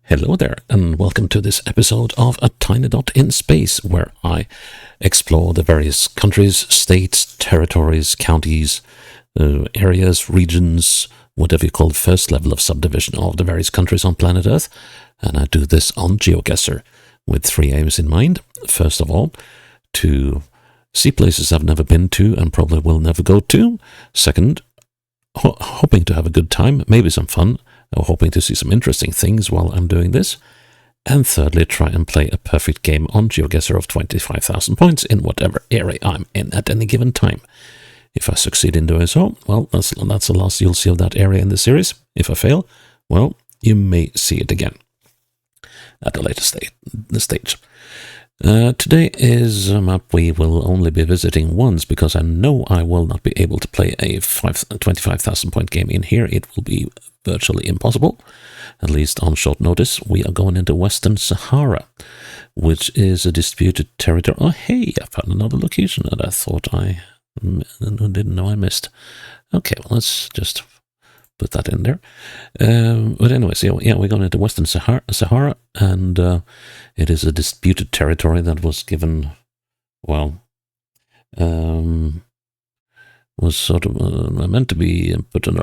Hello there, and welcome to this episode of A Tiny Dot in Space, where I explore the various countries, states, territories, counties, areas, regions, whatever you call the first level of subdivision of the various countries on planet Earth. And I do this on GeoGuessr with three aims in mind. First of all, to see places I've never been to and probably will never go to. Second, hoping to have a good time, maybe some fun, or hoping to see some interesting things while I'm doing this. And thirdly, try and play a perfect game on GeoGuessr of 25,000 points in whatever area I'm in at any given time. If I succeed in doing so, well, that's the last you'll see of that area in the series. If I fail, well, you may see it again at a later stage. Today is a map we will only be visiting once, because I know I will not be able to play a 25,000 point game in here. It will be virtually impossible, at least on short notice. We are going into Western Sahara, which is a disputed territory. Oh, hey, I found another location that I thought I didn't know I missed. Okay, well, let's just put that in there. But anyways, yeah, we're going into Western Sahara, and it is a disputed territory that was given, well, was sort of meant to be put under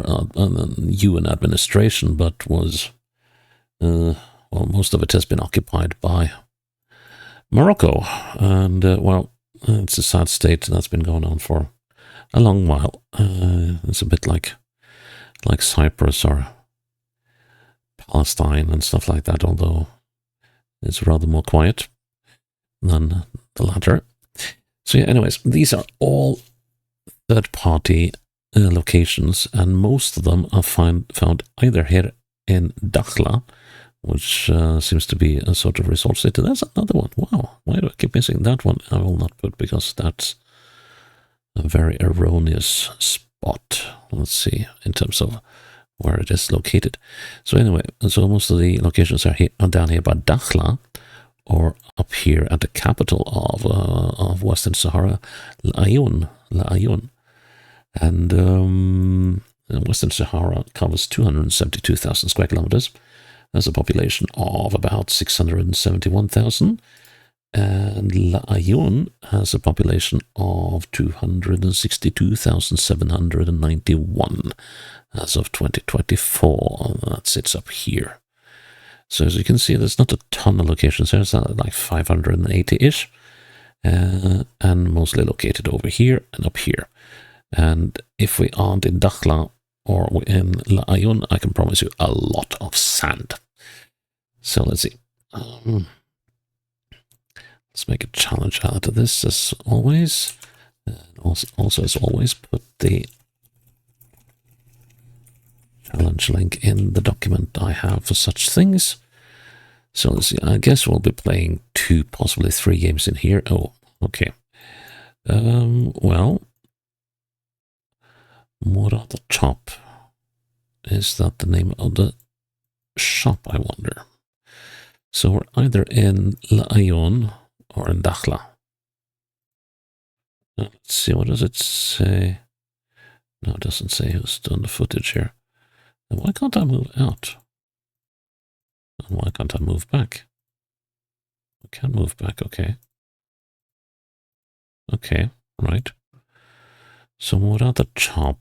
UN administration, but was, well, most of it has been occupied by Morocco. And, well, it's a sad state that's been going on for a long while. It's a bit like Cyprus or Palestine and stuff like that, although it's rather more quiet than the latter. So yeah, anyways, these are all third-party locations, and most of them are found either here in Dakhla, which seems to be a sort of resort city. There's another one. Wow, why do I keep missing that one? I will not put, because that's a very erroneous spot. Let's see, in terms of where it is located. So anyway, so most of the locations are down here by Dakhla, or up here at the capital of Western Sahara, La Ayoun. And Western Sahara covers 272,000 square kilometers. Has a population of about 671,000. And La Ayoun has a population of 262,791 as of 2024. That sits up here. So as you can see, there's not a ton of locations. There's like 580-ish, and mostly located over here and up here. And if we aren't in Dakhla or in La Ayoun, I can promise you a lot of sand. So let's see. Let's make a challenge out of this, as always. And also, as always, put the challenge link in the document I have for such things. So let's see. I guess we'll be playing 2, possibly 3 games in here. Oh, okay. Well, Murata Chop. Is that the name of the shop, I wonder? So we're either in La Ayoun or in Dakhla. Let's see, what does it say? No, it doesn't say who's done the footage here. And why can't I move out? And why can't I move back? I can move back, okay. Okay, right. So Murata Chop.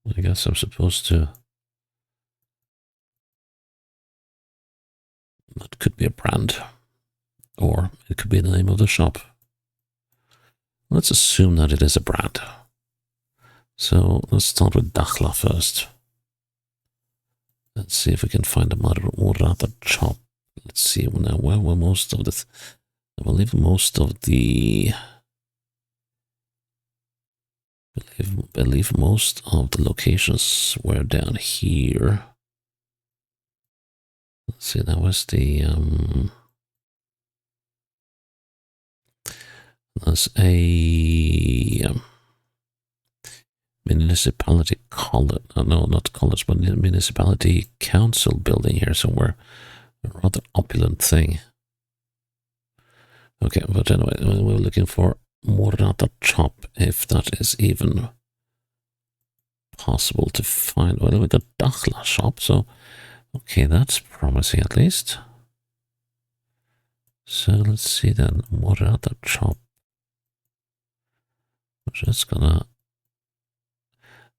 I guess I'm supposed to... That could be a brand. Or it could be the name of the shop. Let's assume that it is a brand. So let's start with Dakhla first. Let's see if we can find a Murata Chop. Let's see now where were most of the... I believe most of the... believe most of the locations were down here. Let's see, that was the... There's a municipality college, no, not college, but municipality council building here somewhere. A rather opulent thing. Okay, but anyway, we're looking for Murata Chop, if that is even possible to find. Well, we got Dakhla shop, so Okay, that's promising at least. So let's see then. What other shop?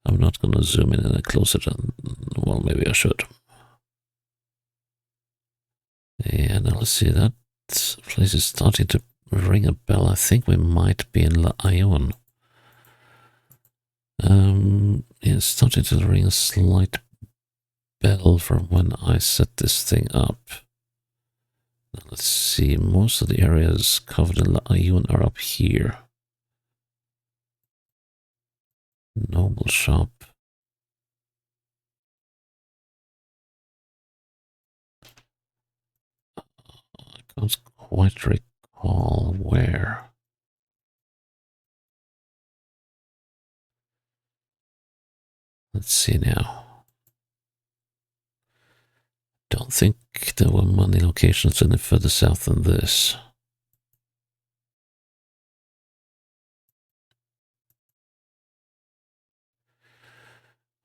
I'm not gonna zoom in any closer than, well, maybe I should. Yeah, now let's see, that place is starting to ring a bell. I think we might be in La Ion. Yeah, it's starting to ring a slight bell from when I set this thing up. Now let's see, most of the areas covered in La Ion are up here. Noble shop. I can't quite recall where. Let's see now. Don't think there were many locations any further south than this.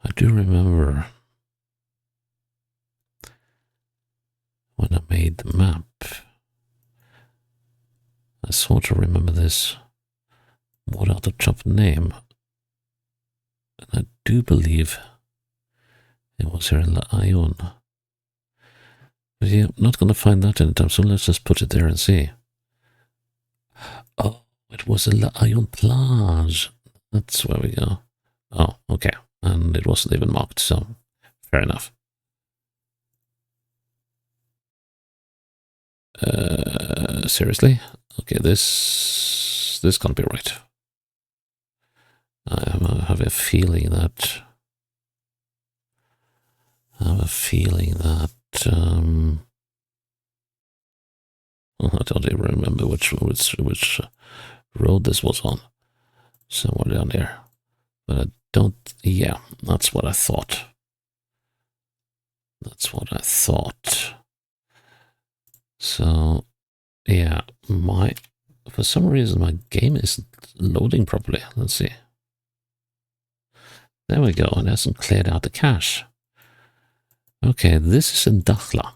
I do remember when I made the map. I sort of remember this. What other shop name? And I do believe it was here in La Ion. But yeah, I'm not going to find that anytime soon. Let's just put it there and see. Oh, it was in La Ion Plage. That's where we go. Oh, okay. And it wasn't even marked, so fair enough. Seriously? Okay, this can't be right. I have a feeling that. I have a feeling that. I don't even remember which road this was on. Somewhere down there. But I don't. Yeah, that's what I thought. That's what I thought. So, yeah, for some reason my game isn't loading properly. Let's see. There we go, and it hasn't cleared out the cache. Okay, this is in Dakhla.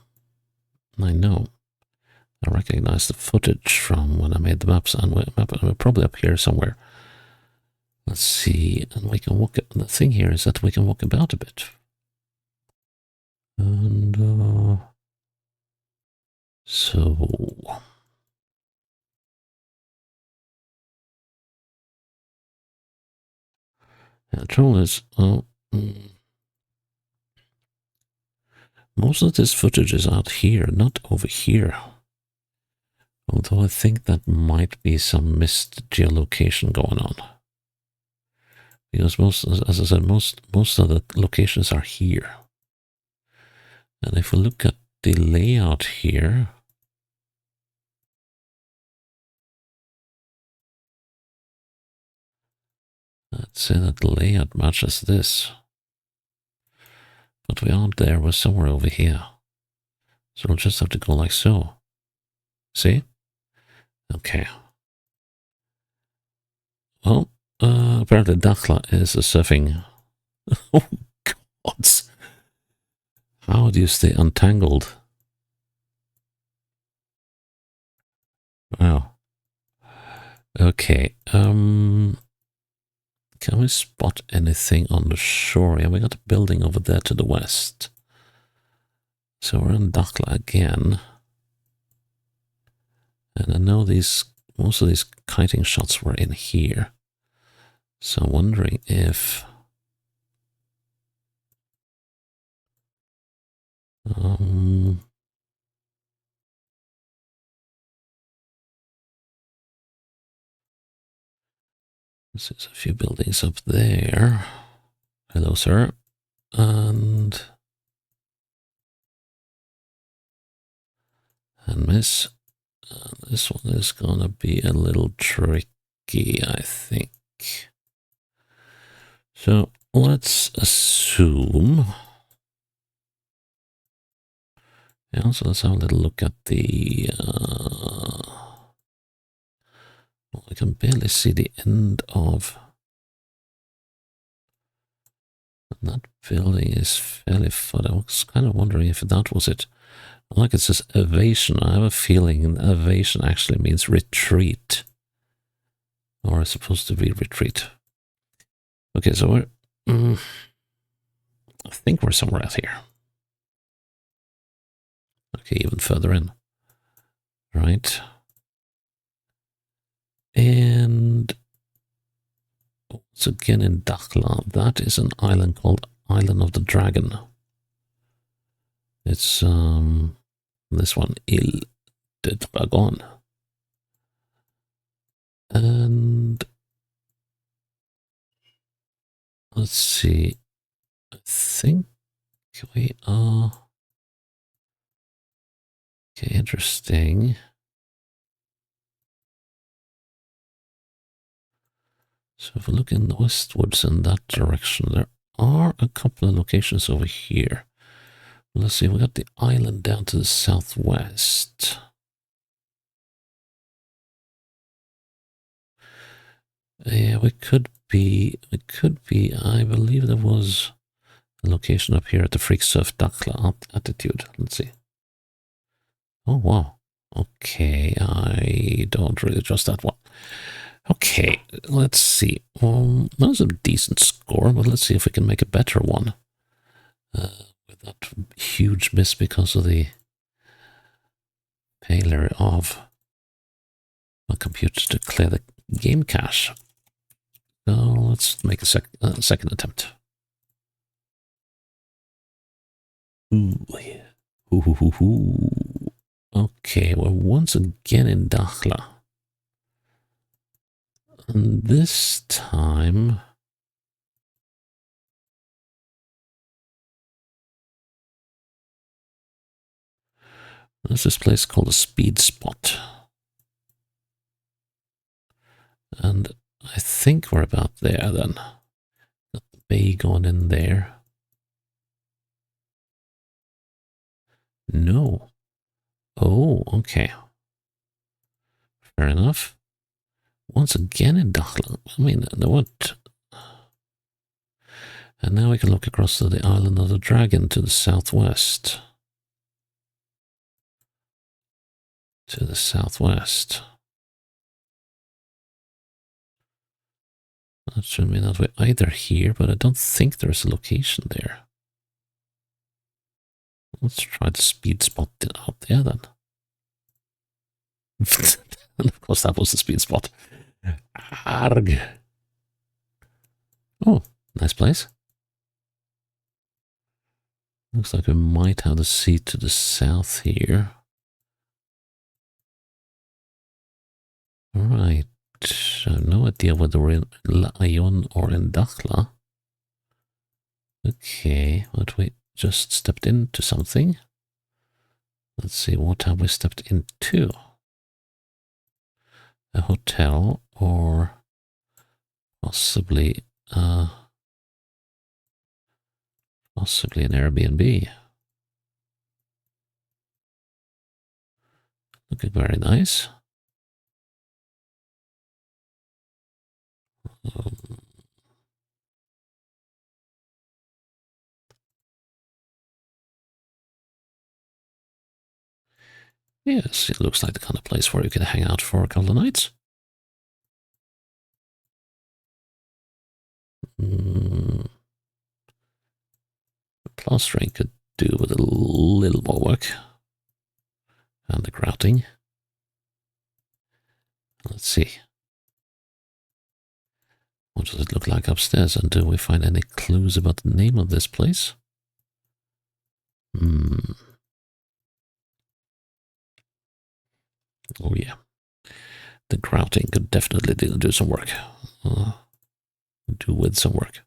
I know. I recognize the footage from when I made the maps, and we're probably up here somewhere. Let's see, and we can walk. The thing here is that we can walk about a bit. And so yeah, the trouble is, most of this footage is out here, not over here. Although I think that might be some missed geolocation going on. Because as I said, most of the locations are here. And if we look at the layout here, let's say that the layout matches this. But we aren't there, we're somewhere over here. So we'll just have to go like so. See? Okay. Well, apparently Dakhla is a surfing. Oh, God. How do you stay untangled? Wow. Okay. Can we spot anything on the shore? Yeah, we got a building over there to the west. So we're in Dakhla again. And I know most of these kiting shots were in here. So I'm wondering if there's a few buildings up there. Hello, sir. And miss. This one is gonna be a little tricky, I think. So let's assume. Yeah, so let's have a little look at the. Well, I can barely see the end of. That building is fairly fun. I was kind of wondering if that was it. Like it says evasion. I have a feeling evasion actually means retreat. Or it's supposed to be retreat. Okay, so we're... I think we're somewhere out here. Okay, even further in. Right. And... once again in Dakhla, that is an island called Island of the Dragon. It's, this one, Ile de Dragon. And... let's see. I think we are... okay, interesting. So if we look in the westwards in that direction, there are a couple of locations over here. Let's see, we got the island down to the southwest. Yeah, we could be, I believe there was a location up here at the Freak Surf Dakhla altitude. Let's see. Oh, wow. Okay, I don't really trust that one. Okay, let's see. That was a decent score, but let's see if we can make a better one. With that huge miss because of the failure of my computer to clear the game cache. So let's make a second attempt. Ooh. Okay, we're once again in Dakhla. And this time... there's this place called a Speed Spot. And I think we're about there then. Got the bay going in there. No. Oh, okay. Fair enough. Once again in Dakhla. I mean, what? And now we can look across to the Island of the Dragon to the southwest. To the southwest. That should mean that we're either here, but I don't think there's a location there. Let's try the speed spot out there then. And of course that was the speed spot. Arg. Oh, nice place. Looks like we might have the sea to the south here. Right. I have no idea whether we're in Lyon or in Dakhla. Okay, but we just stepped into something. Let's see, what have we stepped into? A hotel or possibly an Airbnb. Looking very nice. Yes, it looks like the kind of place where you can hang out for a couple of nights. Plastering could do with a little more work. And the grouting. Let's see. What does it look like upstairs? And do we find any clues about the name of this place? Oh yeah. The grouting could definitely do some work. Do with some work.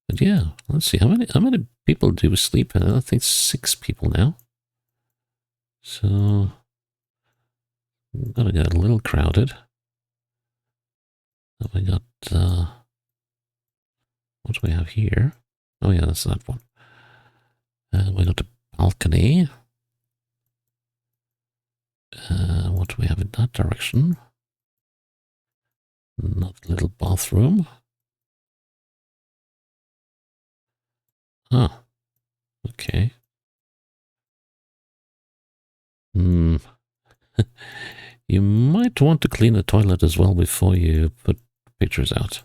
But yeah, let's see. How many people do we sleep in? I think 6 people now. So gonna get a little crowded. Have we got what do we have here? Oh yeah, that's that one. We got a balcony. What do we have in that direction? Not a little bathroom. Ah, okay. Hmm. You might want to clean the toilet as well before you put pictures out.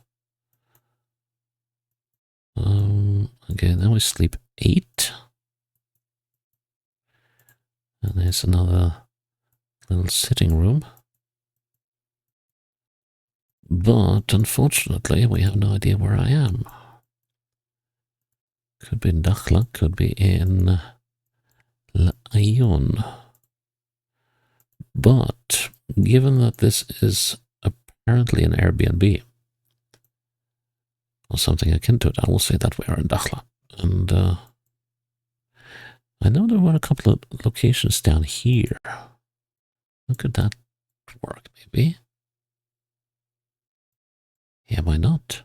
Okay, now we sleep 8. And there's another little sitting room. But unfortunately, we have no idea where I am. Could be in Dakhla, could be in Laayoun. But given that this is apparently an Airbnb or something akin to it, I will say that we are in Dakhla. And I know there were a couple of locations down here. How could that work, maybe? Yeah, why not?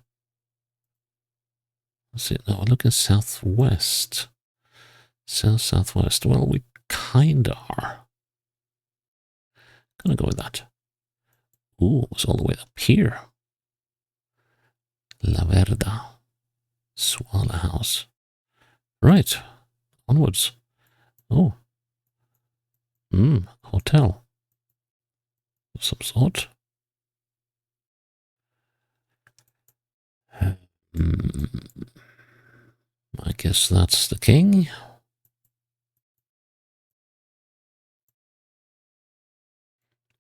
Let's see, now we're looking southwest. Southwest. Well, we kinda are. Gonna go with that. Ooh, it's all the way up here. La Verda. Swala House. Right. Onwards. Oh. Hotel. Of some sort. I guess that's the king.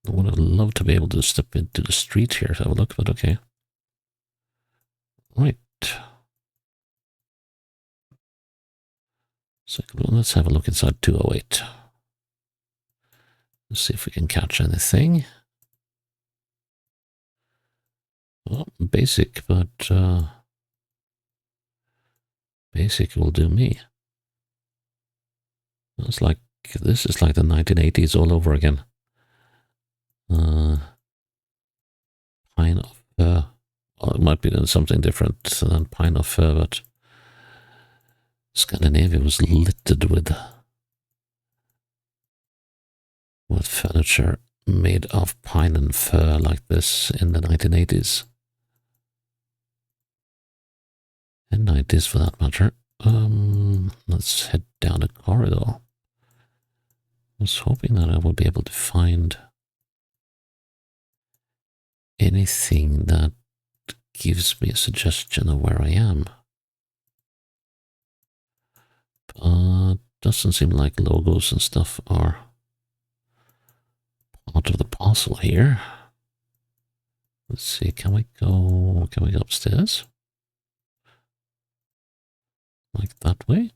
I would have loved to be able to step into the street here to have a look, but okay. Right. Second one, let's have a look inside 208. Let's see if we can catch anything. Well, basic, but basic will do me. It's like, this is like the 1980s all over again. Pine of fir. Well, it might be something different than pine of fir, but Scandinavia was littered with furniture made of pine and fir like this in the 1980s. And 90s for that matter. Let's head down the corridor. I was hoping that I would be able to find anything that gives me a suggestion of where I am. But doesn't seem like logos and stuff are part of the parcel here. Let's see, can we go upstairs? Like that way?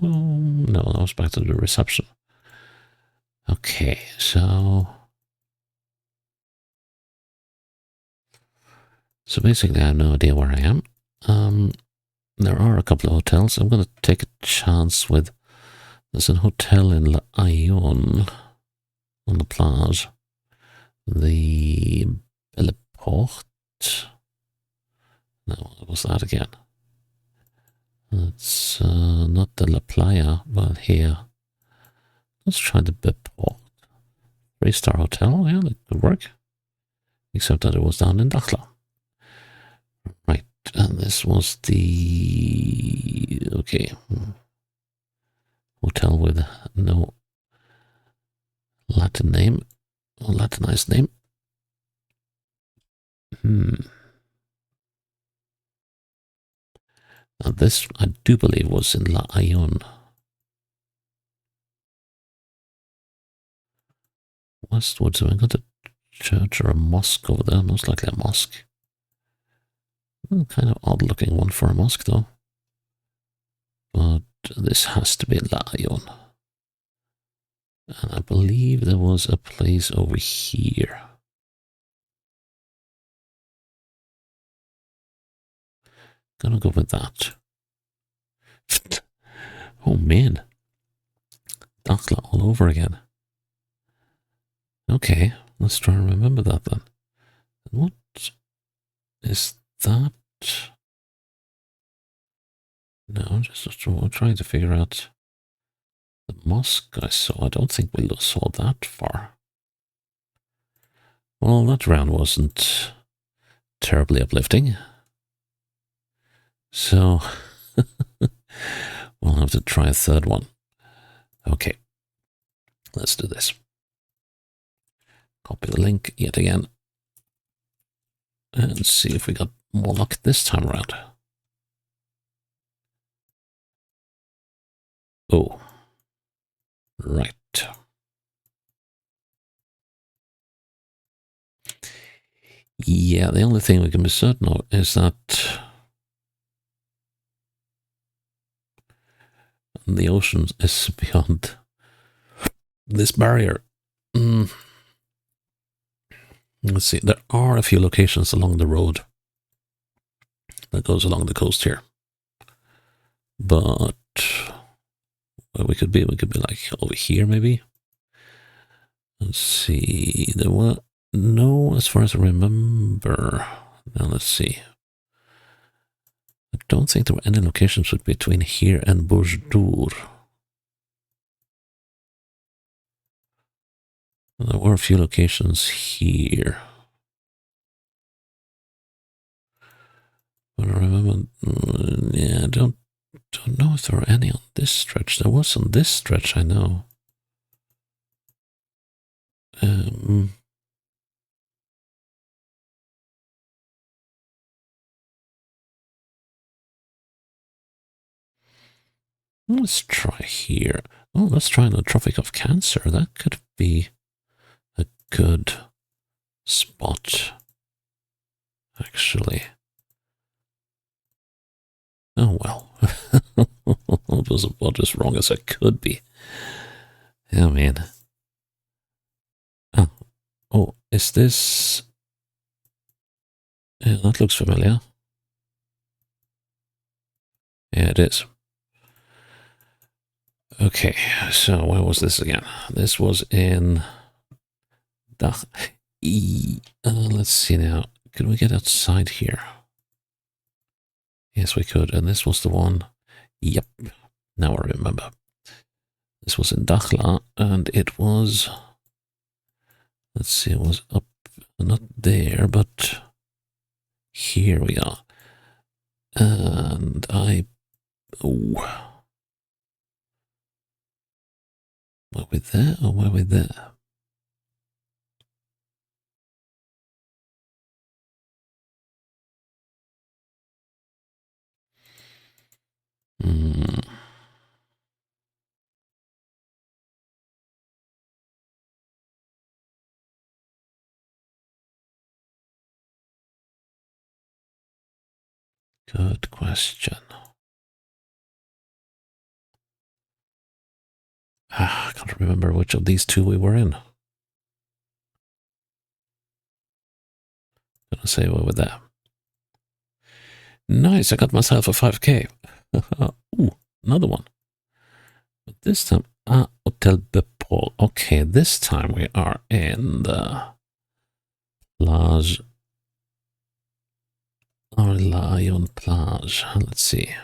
Oh, no, that was back to the reception. Okay, so basically I have no idea where I am. There are a couple of hotels. I'm going to take a chance with, there's a hotel in Laayoun on the plage. The Belle Porte. No, what was that again? It's not the La Playa, but here. Let's try the Belle Porte. 3-star hotel, yeah, that could work. Except that it was down in Dakhla. Right, and this was the, okay, hotel with no Latin name, or Latinized name. Now this, I do believe, was in Laayoun. Westwards, have I got a church or a mosque over there? Most likely a mosque. Kind of odd looking one for a mosque, though. But this has to be Laayoun. And I believe there was a place over here. Gonna go with that. Oh man. Dakhla all over again. Okay, let's try and remember that then. What is that? No, I'm just trying to figure out the mosque I saw. I don't think we saw that far. Well, that round wasn't terribly uplifting. So, We'll have to try a third one. Okay, let's do this. Copy the link yet again. And see if we got more luck this time around. Oh, right. Yeah, the only thing we can be certain of is that the ocean is beyond this barrier. Let's see, there are a few locations along the road that goes along the coast here. But where we could be like over here maybe. Let's see, there were no, as far as I remember. Now let's see. I don't think there were any locations between here and Bourg-d'Or. There were a few locations here. But I remember, yeah, I don't know if there were any on this stretch. There was on this stretch, I know. Let's try here. Oh, let's try the Tropic of Cancer. That could be a good spot, actually. Oh, well. It was about as wrong as I could be. Oh, man. Oh, is this... Yeah, that looks familiar. Yeah, it is. Okay, so where was this again? This was in... let's see now. Could we get outside here? Yes, we could. And this was the one. Yep. Now I remember. This was in Dakhla, and it was... Let's see, it was up... Not there, but... Here we are. And Oh. Were we there or were we there? Good question. I can't remember which of these two we were in. Gonna say we were there. Nice, I got myself a 5k. Ooh, another one. But this time, Hotel Bepol. Okay, this time we are in the Plage. Lion Plage. Let's see.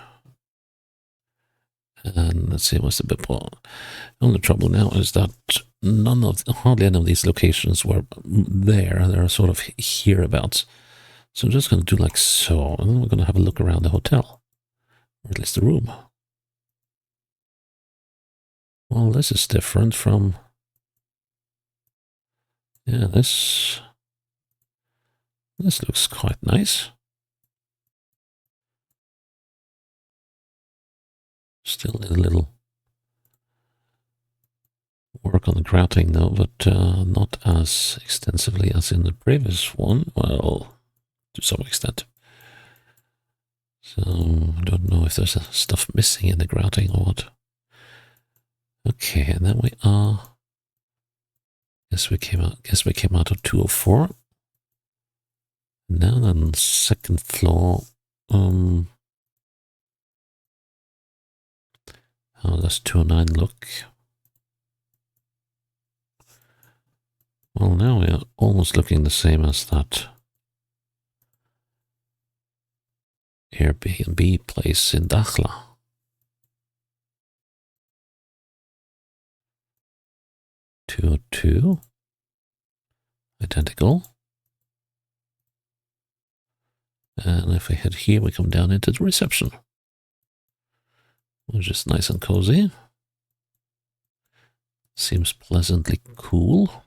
And let's see, what's the Bepol? The only trouble now is that hardly any of these locations were there. They're sort of hereabouts. So I'm just going to do like so, and then we're going to have a look around the hotel, or at least the room. Well, this is different from... Yeah, this looks quite nice. Still need a little work on the grouting though, but not as extensively as in the previous one. Well, to some extent. So I don't know if there's stuff missing in the grouting or what. Okay, and then we are... Guess we came out of 204. Now then, second floor. How does 209 look? Well, now we are almost looking the same as that Airbnb place in Dakhla. 202. Identical. And if we head here, we come down into the reception. which is nice and cozy. Seems pleasantly cool.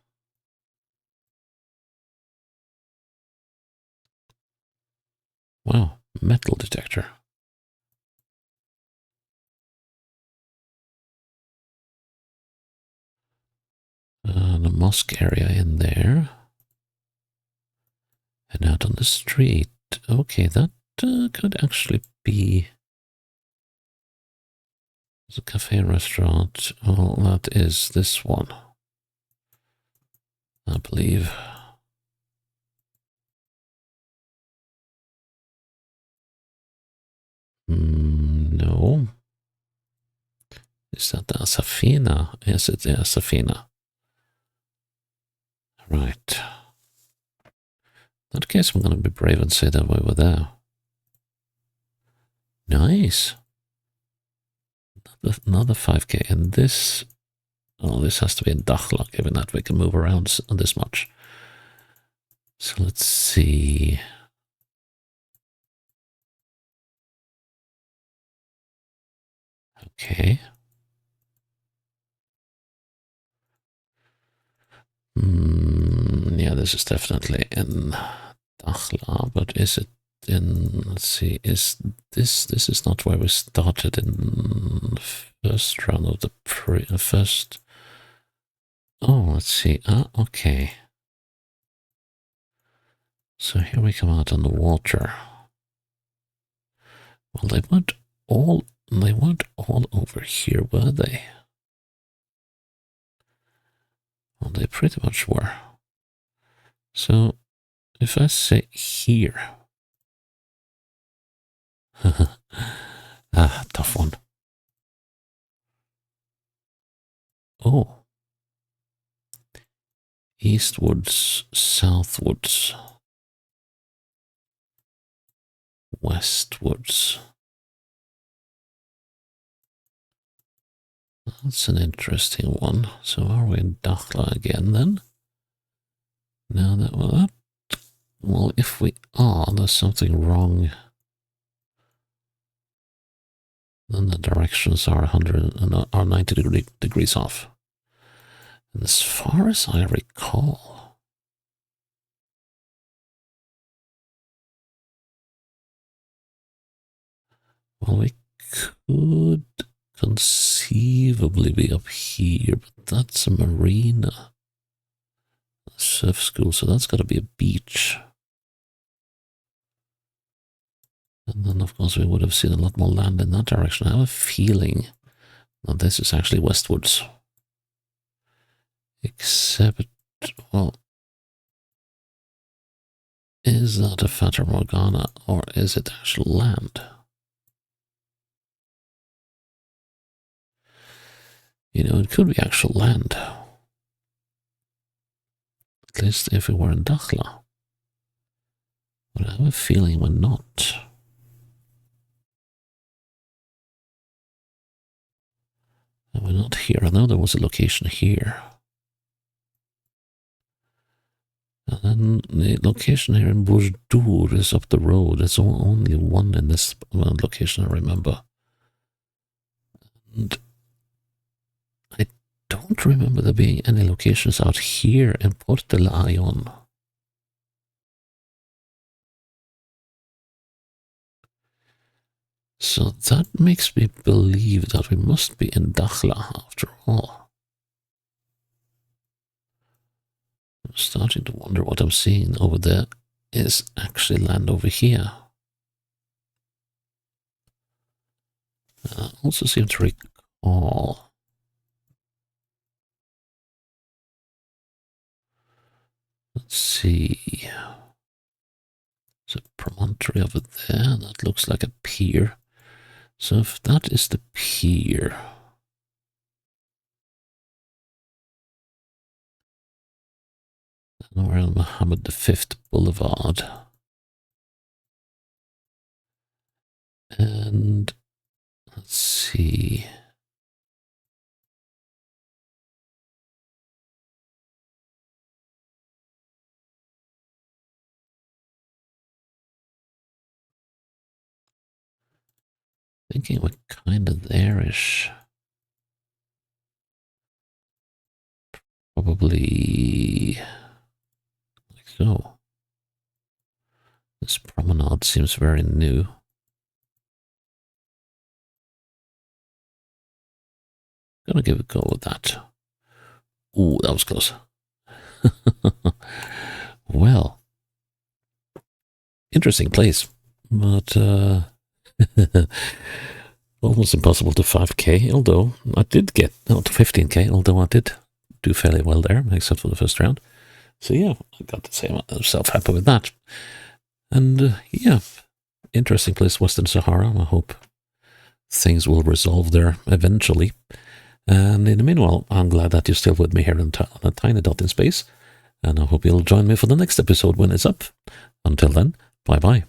Wow, metal detector. The mosque area in there. And out on the street. Okay, that could actually be the cafe and restaurant. Oh, that is this one, I believe. No. Is that the Safina? Yes, it's the Safina. Right. In that case, I'm going to be brave and say that we were there. Nice. Another 5k. And this... Oh, this has to be in Dakhla, given that we can move around this much. So let's see. Okay. Yeah, this is definitely in Dakhla, but is it in, let's see, is this is not where we started in first round of the first. Oh, let's see. Okay. So here we come out on the water. Well, they weren't all over here, were they? Well, they pretty much were. So if I say here, tough one. Oh, eastwards, southwards, westwards. That's an interesting one. So are we in Dakhla again then? Now that well, if we are, there's something wrong. Then the directions are 100 and are 90 degrees off. And as far as I recall, well, we could conceivably be up here, but that's a marina, a surf school, so that's got to be a beach. And then, of course, we would have seen a lot more land in that direction. I have a feeling that this is actually westwards. Except, well, is that a Fata Morgana or is it actual land? You know, it could be actual land. At least if we were in Dakhla. But I have a feeling we're not. And we're not here. I know there was a location here. And then the location here in Bujdur is up the road. There's only one in this location, I remember. And I don't remember there being any locations out here in Portel Ayon. So that makes me believe that we must be in Dakhla after all. I'm starting to wonder what I'm seeing over there is actually land over here. I also seem to recall. Let's see. There's a promontory over there. That looks like a pier. So if that is the pier, then we're on Mohammed V Boulevard. And let's see. thinking we're kind of there-ish. Probably like so. This promenade seems very new. Gonna give a go with that. Ooh, that was close. Well, interesting place, but almost impossible to 5k, although I did get, no, to 15k, although I did do fairly well there, except for the first round. So yeah, I got to say myself happy with that. And yeah, interesting place, Western Sahara. I hope things will resolve there eventually. And in the meanwhile, I'm glad that you're still with me here on a tiny dot in space. And I hope you'll join me for the next episode when it's up. Until then, bye bye.